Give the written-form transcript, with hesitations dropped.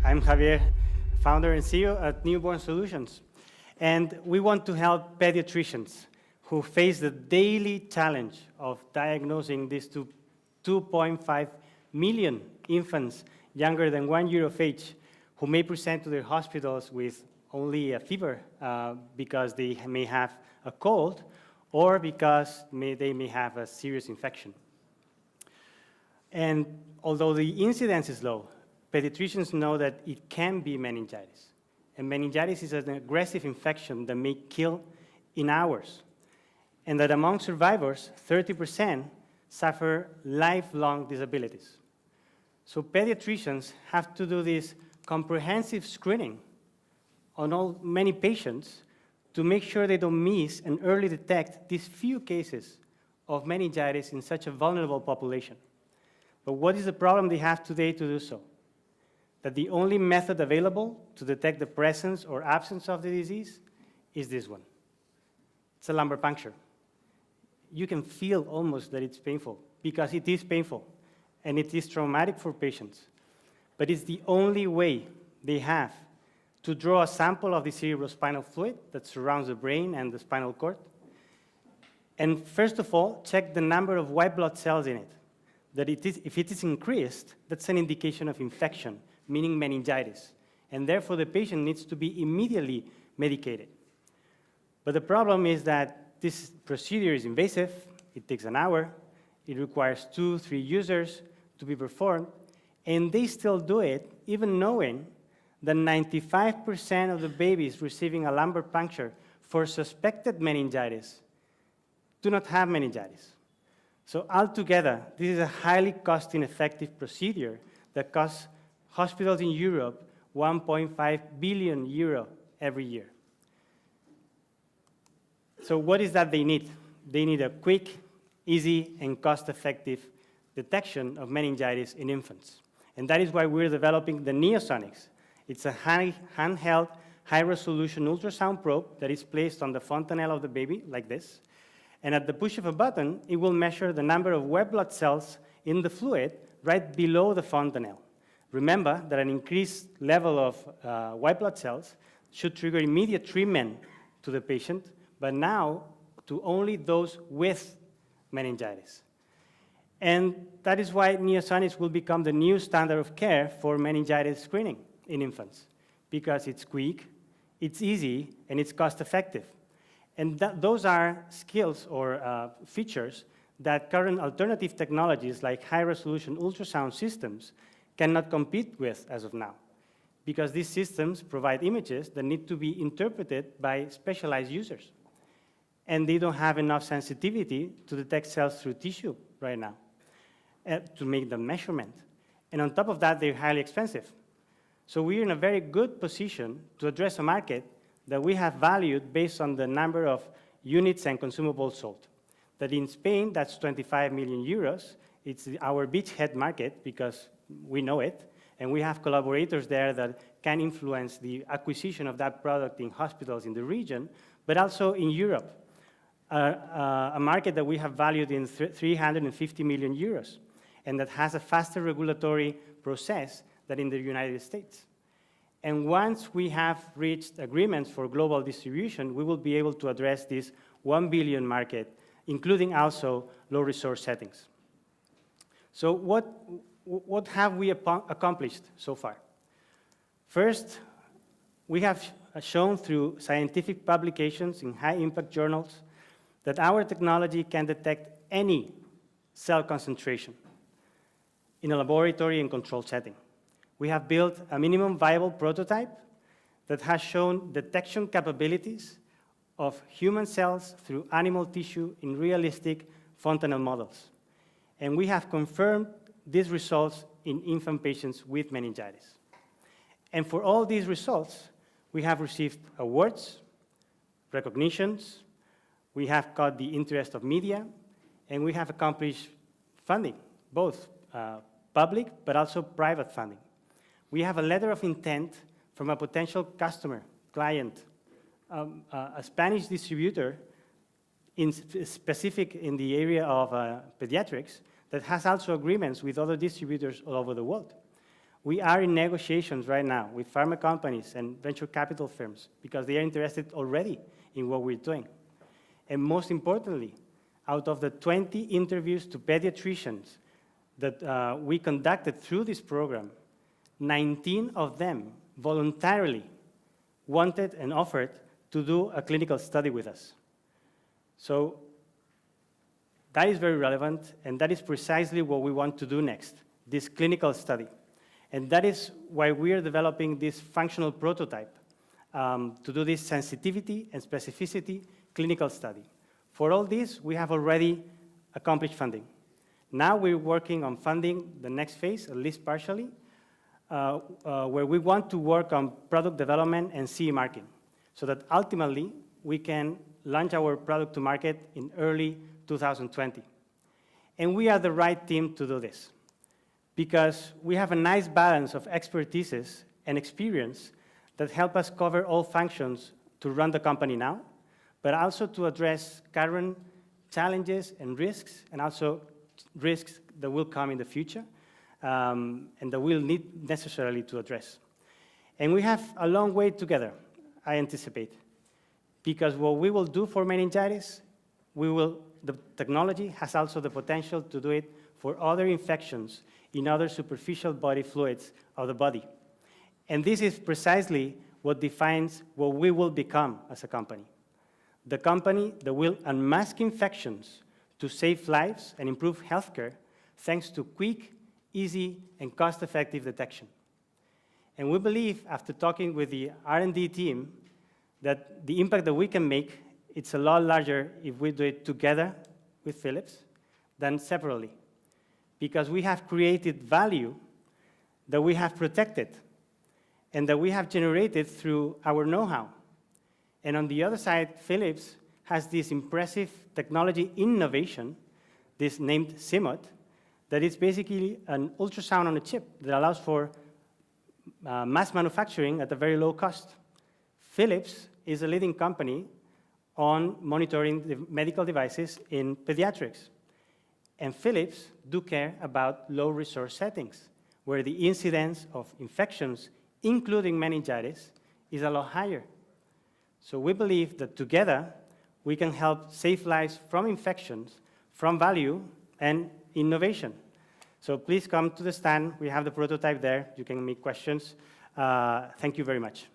I'm Javier, founder and CEO at Newborn Solutions. And we want to help pediatricians who face the daily challenge of diagnosing these 2.5 million infants younger than 1 year of age who may present to their hospitals with only a fever because they may have a cold or because they may have a serious infection. And although the incidence is low, pediatricians know that it can be meningitis. And meningitis is an aggressive infection that may kill in hours. And that among survivors, 30% suffer lifelong disabilities. So pediatricians have to do this comprehensive screening on many patients to make sure they don't miss and early detect these few cases of meningitis in such a vulnerable population. But what is the problem they have today to do so? That the only method available to detect the presence or absence of the disease is this one. It's a lumbar puncture. You can feel almost that it's painful because it is painful and it is traumatic for patients. But it's the only way they have to draw a sample of the cerebrospinal fluid that surrounds the brain and the spinal cord. And first of all, check the number of white blood cells in it. That if it is increased, that's an indication of infection, meaning meningitis. And therefore, the patient needs to be immediately medicated. But the problem is that this procedure is invasive. It takes an hour. It requires 2-3 users to be performed. And they still do it, even knowing that 95% of the babies receiving a lumbar puncture for suspected meningitis do not have meningitis. So altogether, this is a highly cost-ineffective procedure that costs hospitals in Europe 1.5 billion euro every year. So what is that they need? They need a quick, easy, and cost-effective detection of meningitis in infants. And that is why we're developing the Neosonics. It's a handheld, high-resolution ultrasound probe that is placed on the fontanelle of the baby, like this. And at the push of a button, it will measure the number of white blood cells in the fluid right below the fontanelle. Remember that an increased level of white blood cells should trigger immediate treatment to the patient, but now to only those with meningitis. And that is why Neosonics will become the new standard of care for meningitis screening in infants, because it's quick, it's easy, and it's cost-effective. And those are skills or features that current alternative technologies like high-resolution ultrasound systems cannot compete with as of now, because these systems provide images that need to be interpreted by specialized users. And they don't have enough sensitivity to detect cells through tissue right now to make the measurement. And on top of that, they're highly expensive. So we're in a very good position to address a market that we have valued based on the number of units and consumables sold. That in Spain, that's 25 million euros. It's our beachhead market because we know it, and we have collaborators there that can influence the acquisition of that product in hospitals in the region, but also in Europe, a market that we have valued in 350 million euros, and that has a faster regulatory process than in the United States. And once we have reached agreements for global distribution, we will be able to address this 1 billion market, including also low-resource settings. So what have we accomplished so far? First, we have shown through scientific publications in high-impact journals that our technology can detect any cell concentration in a laboratory and controlled setting. We have built a minimum viable prototype that has shown detection capabilities of human cells through animal tissue in realistic fontanelle models. And we have confirmed these results in infant patients with meningitis. And for all these results, we have received awards, recognitions, we have caught the interest of media, and we have accomplished funding, both public but also private funding. We have a letter of intent from a potential customer, client, a Spanish distributor specific in the area of pediatrics that has also agreements with other distributors all over the world. We are in negotiations right now with pharma companies and venture capital firms because they are interested already in what we're doing. And most importantly, out of the 20 interviews to pediatricians that we conducted through this program, 19 of them voluntarily wanted and offered to do a clinical study with us. So that is very relevant, and that is precisely what we want to do next, this clinical study. And that is why we are developing this functional prototype to do this sensitivity and specificity clinical study. For all this, we have already accomplished funding. Now we're working on funding the next phase, at least partially, where we want to work on product development and CE marking, so that ultimately we can launch our product to market in early 2020. And we are the right team to do this, because we have a nice balance of expertises and experience that help us cover all functions to run the company now, but also to address current challenges and risks, and also risks that will come in the future, and that we'll need necessarily to address. And we have a long way together, I anticipate, because what we will do for meningitis, the technology has also the potential to do it for other infections in other superficial body fluids of the body. And this is precisely what defines what we will become as a company. The company that will unmask infections to save lives and improve healthcare thanks to quick, easy, and cost-effective detection. And we believe, after talking with the R&D team, that the impact that we can make, it's a lot larger if we do it together with Philips than separately, because we have created value that we have protected and that we have generated through our know-how. And on the other side, Philips has this impressive technology innovation, this named CMOT, that is basically an ultrasound on a chip that allows for mass manufacturing at a very low cost. Philips is a leading company on monitoring the medical devices in pediatrics. And Philips do care about low resource settings, where the incidence of infections, including meningitis, is a lot higher. So we believe that together, we can help save lives from infections, from value, and innovation. So please come to the stand. We have the prototype there. You can make questions. Thank you very much.